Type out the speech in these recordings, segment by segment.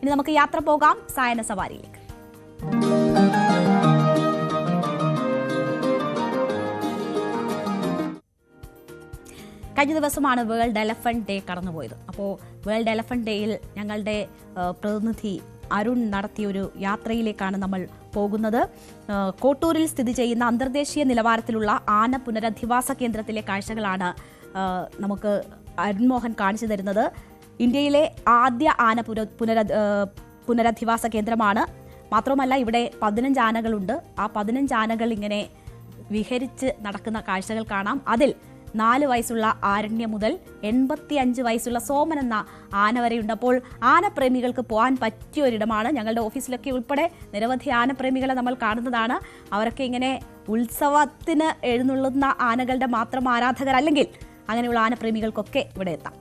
ഇനി നമുക്ക് യാത്ര പോകാം സായന സവാരിയിലേക്ക്. കഴിഞ്ഞ ദിവസമാണ് വേൾഡ് എലഫന്റ് ഡേ കടന്നുപോയത്. അപ്പോൾ വേൾഡ് എലഫന്റ് ഡേയിൽ ഞങ്ങളുടെ പ്രതിനിധി അരുൺ നടത്തിയൊരു യാത്രയിലേക്കാണ് നമ്മൾ പോകുന്നത്. കോട്ടൂരിൽ സ്ഥിതി ചെയ്യുന്ന അന്തർദേശീയ നിലവാരത്തിലുള്ള ആന പുനരധിവാസ കേന്ദ്രത്തിലെ കാഴ്ചകളാണ് നമുക്ക് അരുൺമോഹൻ കാണിച്ചു തരുന്നത്. ഇന്ത്യയിലെ ആദ്യ ആന പുനരധിവാസ കേന്ദ്രമാണ്. മാത്രമല്ല ഇവിടെ 15 ആനകളുണ്ട്. ആ 15 ആനകൾ ഇങ്ങനെ വിഹരിച്ച് നടക്കുന്ന കാഴ്ചകൾ കാണാം. അതിൽ 4 വയസ്സുള്ള ആരണ്യ മുതൽ 85 വയസ്സുള്ള സോമൻ എന്ന ആന വരെയുണ്ട്. അപ്പോൾ ആനപ്രേമികൾക്ക് പോകാൻ പറ്റിയ ഒരിടമാണ്. ഞങ്ങളുടെ ഓഫീസിലൊക്കെ ഉൾപ്പെടെ നിരവധി ആനപ്രേമികളെ നമ്മൾ കാണുന്നതാണ്. അവരൊക്കെ ഇങ്ങനെ ഉത്സവത്തിന് എഴുന്നള്ളുന്ന ആനകളുടെ മാത്രം ആരാധകരല്ലെങ്കിൽ അങ്ങനെയുള്ള ആനപ്രേമികൾക്കൊക്കെ ഇവിടെ എത്താം.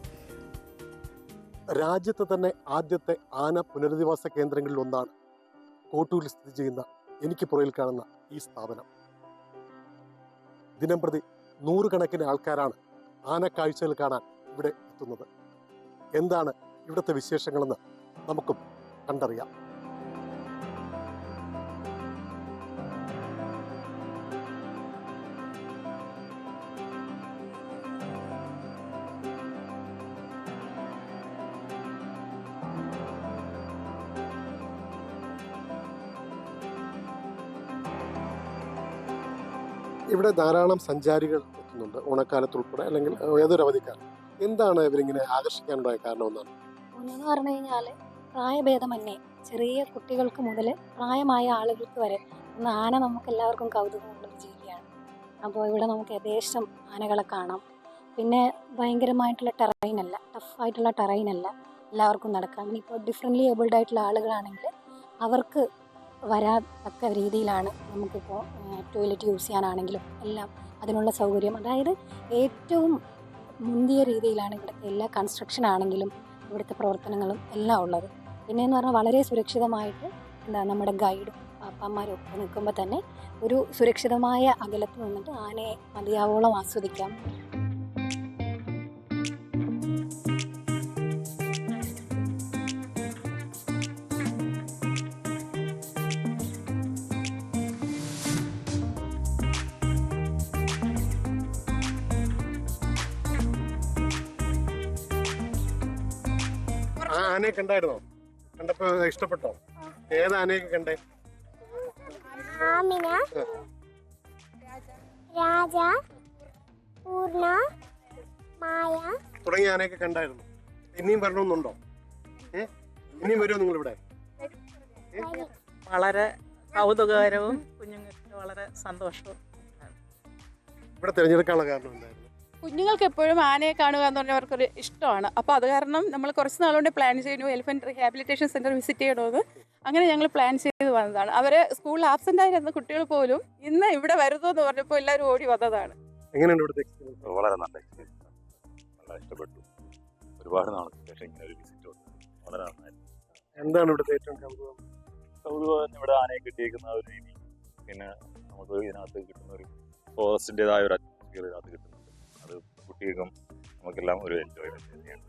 രാജ്യത്തെ തന്നെ ആദ്യത്തെ ആന പുനരധിവാസ കേന്ദ്രങ്ങളിൽ ഒന്നാണ് കോട്ടൂരിൽ സ്ഥിതി ചെയ്യുന്ന എനിക്ക് പുറകിൽ കാണുന്ന ഈ സ്ഥാപനം. ദിനംപ്രതി 100 കണക്കിന് ആൾക്കാരാണ് ആനക്കാഴ്ചകൾ കാണാൻ ഇവിടെ എത്തുന്നത്. എന്താണ് ഇവിടുത്തെ വിശേഷങ്ങളെന്ന് നമുക്കും കണ്ടറിയാം. ഇവിടെ ധാരാളം സഞ്ചാരികൾ എത്തുന്നുണ്ട്, ഓണക്കാലത്ത് ഉൾപ്പെടെ അല്ലെങ്കിൽ ഏതൊരു അവധിക്കാലം. എന്താണ് ഇവരിങ്ങനെ ആകർഷിക്കാനുണ്ടായ കാരണം? ഒന്നെന്ന് പറഞ്ഞു കഴിഞ്ഞാൽ പ്രായഭേദമന്യേ ചെറിയ കുട്ടികൾക്ക് മുതൽ പ്രായമായ ആളുകൾക്ക് വരെ ആന നമുക്ക് എല്ലാവർക്കും കൗതുകമുള്ളൊരു ജീവിയാണ്. അപ്പോൾ ഇവിടെ നമുക്ക് യഥേഷ്ടം ആനകളെ കാണാം. പിന്നെ ഭയങ്കരമായിട്ടുള്ള ടെറൈനല്ല, ടഫായിട്ടുള്ള ടെറൈനല്ല, എല്ലാവർക്കും നടക്കാം. ഇനിയിപ്പോൾ ഡിഫറെൻ്റ്ലി ഏബിൾഡ് ആയിട്ടുള്ള ആളുകളാണെങ്കിൽ അവർക്ക് വരാത്തക്ക രീതിയിലാണ് നമുക്കിപ്പോൾ ടോയ്ലറ്റ് യൂസ് ചെയ്യാനാണെങ്കിലും എല്ലാം അതിനുള്ള സൗകര്യം. അതായത് ഏറ്റവും മുന്തിയ രീതിയിലാണ് ഇവിടുത്തെ എല്ലാ കൺസ്ട്രക്ഷൻ ആണെങ്കിലും ഇവിടുത്തെ പ്രവർത്തനങ്ങളും എല്ലാം ഉള്ളത്. പിന്നെയെന്ന് പറഞ്ഞാൽ വളരെ സുരക്ഷിതമായിട്ട് നമ്മുടെ ഗൈഡും പാപ്പന്മാരും ഒക്കെ നിൽക്കുമ്പോൾ തന്നെ ഒരു സുരക്ഷിതമായ അകലത്ത് നിന്നിട്ട് ആനയെ മതിയാവോളം ആസ്വദിക്കാം. ആനയെ കണ്ടായിരുന്നോ? കണ്ടപ്പോ ഇഷ്ടപ്പെട്ടോ? ഏത് ആനയൊക്കെ കണ്ടേ? തുടങ്ങിയ ആനയൊക്കെ കണ്ടായിരുന്നു. ഇനിയും വരണമെന്നുണ്ടോ? ഇനിയും വരുമോ നിങ്ങളിവിടെ? വളരെ കൗതുകകരവും കുഞ്ഞുങ്ങൾക്ക് വളരെ സന്തോഷവും. ഇവിടെ തിരഞ്ഞെടുക്കാനുള്ള കാരണം എന്തായിരുന്നു? കുഞ്ഞുങ്ങൾക്ക് എപ്പോഴും ആനയെ കാണുക എന്ന് പറഞ്ഞാൽ അവർക്കൊരു ഇഷ്ടമാണ്. അപ്പോൾ അത് കാരണം നമ്മൾ കുറച്ച് നാളുകൊണ്ട് പ്ലാൻ ചെയ്യുന്നു എലിഫന്റ് റീഹാബിലിറ്റേഷൻ സെന്റർ വിസിറ്റ് ചെയ്യണമെന്ന്. അങ്ങനെ ഞങ്ങൾ പ്ലാൻ ചെയ്ത് വന്നതാണ്. അവര് സ്കൂളിൽ ആബ്സെന്റ് ആയിരുന്ന കുട്ടികൾ പോലും ഇന്ന് ഇവിടെ വരുന്നു എന്ന് പറഞ്ഞപ്പോൾ എല്ലാവരും ഓടി വന്നതാണ്. എങ്ങനെയുണ്ട് ഇവിടുത്തെ എക്സ്പീരിയൻസ്? വളരെ നല്ല എക്സ്പീരിയൻസ്, വളരെ ഇഷ്ടപ്പെട്ടു. ഒരുപാട് നാൾക്ക് ശേഷം ഇങ്ങനെ ഒരു വിസിറ്റ് വന്നു, വളരെ നന്നായിരുന്നു. എന്താണ് ഇവിടുത്തെ ഏറ്റവും കൗതുകം? ഇവിടെ ആനയെ കിട്ടിയേക്കുന്ന ഒരു രീതി, പിന്നെ നമുക്ക് ഇതിനകത്ത് കിട്ടുന്ന ഒരു ഫോറസ്റ്റിൻ്റെതായ ഒരു അറ്റ്മോസ്ഫിയർ ഇതിനകത്ത് കിട്ടുന്നുണ്ട്. അത് കുട്ടികൾക്കും നമുക്കെല്ലാം ഒരു എൻജോയ്മെന്റ് തന്നെയാണ്.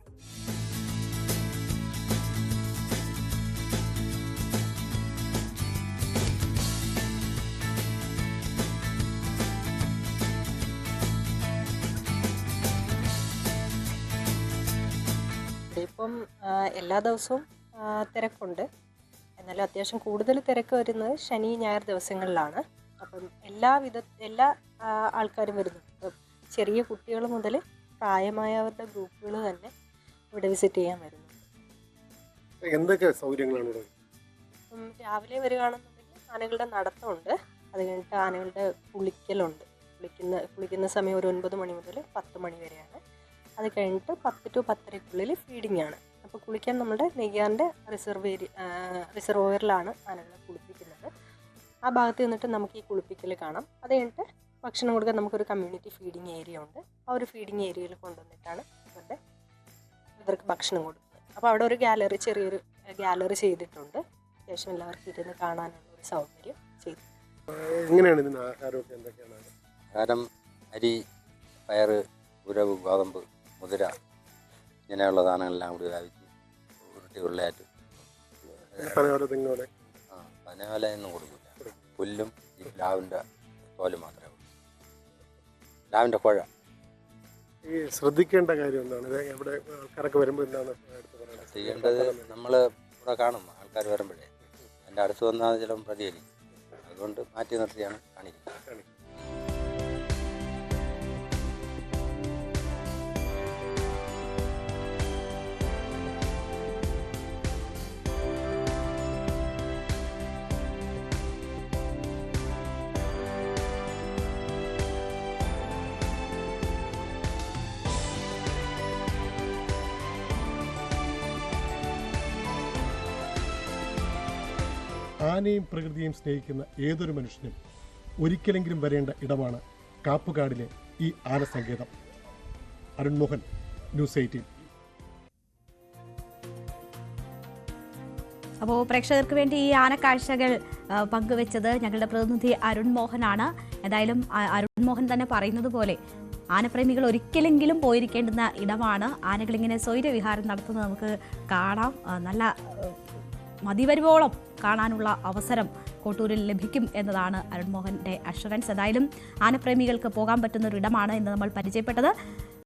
ഇപ്പം എല്ലാ ദിവസവും തിരക്കുണ്ട്. എന്നാലും അത്യാവശ്യം കൂടുതൽ തിരക്ക് വരുന്നത് ശനി ഞായർ ദിവസങ്ങളിലാണ്. അപ്പം എല്ലാ ആൾക്കാരും വരുന്നുണ്ട്. ചെറിയ കുട്ടികൾ മുതൽ പ്രായമായവരുടെ ഗ്രൂപ്പുകൾ തന്നെ ഇവിടെ വിസിറ്റ് ചെയ്യാൻ വരുന്നുണ്ട്. എന്തൊക്കെ സൗകര്യങ്ങളാണ് ഇവിടെ? രാവിലെ വരികയാണെന്നുണ്ടെങ്കിൽ ആനകളുടെ നടത്തമുണ്ട്. അത് കഴിഞ്ഞിട്ട് ആനകളുടെ കുളിക്കുന്ന സമയം ഒരു 9 മണി മുതൽ 10 മണി വരെയാണ്. അത് കഴിഞ്ഞിട്ട് 10 to 10:30 ഫീഡിംഗ് ആണ്. അപ്പോൾ കുളിക്കാൻ നമ്മുടെ നെയ്യാറിൻ്റെ റിസർവോയറിലാണ് ആനകളെ കുളിപ്പിക്കുന്നത്. ആ ഭാഗത്ത് നിന്നിട്ട് നമുക്ക് ഈ കുളിപ്പിക്കൽ കാണാം. അത് കഴിഞ്ഞിട്ട് ഭക്ഷണം കൊടുക്കാൻ നമുക്കൊരു കമ്മ്യൂണിറ്റി ഫീഡിങ് ഏരിയ ഉണ്ട്. ആ ഒരു ഫീഡിങ് ഏരിയയിൽ കൊണ്ടുവന്നിട്ടാണ് ഇവർക്ക് ഭക്ഷണം കൊടുക്കുന്നത്. അപ്പോൾ അവിടെ ഒരു ചെറിയൊരു ഗാലറി ചെയ്തിട്ടുണ്ട്. അത്യാവശ്യം എല്ലാവർക്കും ഇരുന്ന് കാണാനുള്ള ഒരു സൗകര്യം ചെയ്തു. എങ്ങനെയാണ് ഇതിന് ആഹാരമൊക്കെ? എന്തൊക്കെയാണ് ആഹാരം? അരി, പയർ, ഉരവ്, ഗോതമ്പ്, മുതിര, ഇങ്ങനെയുള്ള സാധനങ്ങളെല്ലാം കൂടി വേവിച്ച് ഉരുട്ടി ഉരുളയായിട്ട് പനയോല തെങ്ങോല പനയോലയൊന്നും കൊടുക്കില്ല. പുല്ലും ഈ പ്ലാവിൻ്റെ തോല് മാത്രമേ ഉള്ളൂ. പ്ലാവിൻ്റെ കുഴ. ഈ ശ്രദ്ധിക്കേണ്ട കാര്യം എന്താണ്? ഇത് ഇവിടെ ആൾക്കാരൊക്കെ വരുമ്പോൾ എന്താണ് എടുത്ത് പറയുന്നത്? ചെയ്യേണ്ടത് നമ്മൾ ഇവിടെ കാണും ആൾക്കാർ വരുമ്പോഴേ എൻ്റെ അടുത്ത് വന്നാൽ ചിലപ്പോൾ പ്രതികരിക്കും. അതുകൊണ്ട് മാറ്റി നിർത്തിയാണ് കാണിക്കുന്നത്. ആനയും പ്രകൃതിയും സ്നേഹിക്കുന്ന ഏതൊരു മനുഷ്യനും ഒരിക്കലെങ്കിലും വരേണ്ട ഇടമാണ് കാപ്പുകാടിലെ ഈ ആന സങ്കേതം. അരുൺ മോഹൻ, ന്യൂസ് 18. അപ്പോൾ പ്രേക്ഷകർക്ക് വേണ്ടി ഈ ആനക്കാഴ്ചകൾ പങ്കുവെച്ചത് ഞങ്ങളുടെ പ്രതിനിധി അരുൺ മോഹനാണ്. ഏതായാലും അരുൺ മോഹൻ തന്നെ പറയുന്നത് പോലെ ആനപ്രേമികൾ ഒരിക്കലെങ്കിലും പോയിരിക്കേണ്ടുന്ന ഇടമാണ്. ആനകളിങ്ങനെ സ്വൈരവിഹാരം നടത്തുന്നത് നമുക്ക് കാണാം. നല്ല മതിവരുവോളം കാണാനുള്ള അവസരം കോട്ടൂരിൽ ലഭിക്കും എന്നതാണ് അരുൺ മോഹൻ്റെ അഷുറൻസ്. ഏതായാലും ആനപ്രേമികൾക്ക് പോകാൻ പറ്റുന്ന ഒരു ഇടമാണ് ഇന്ന് നമ്മൾ പരിചയപ്പെട്ടത്.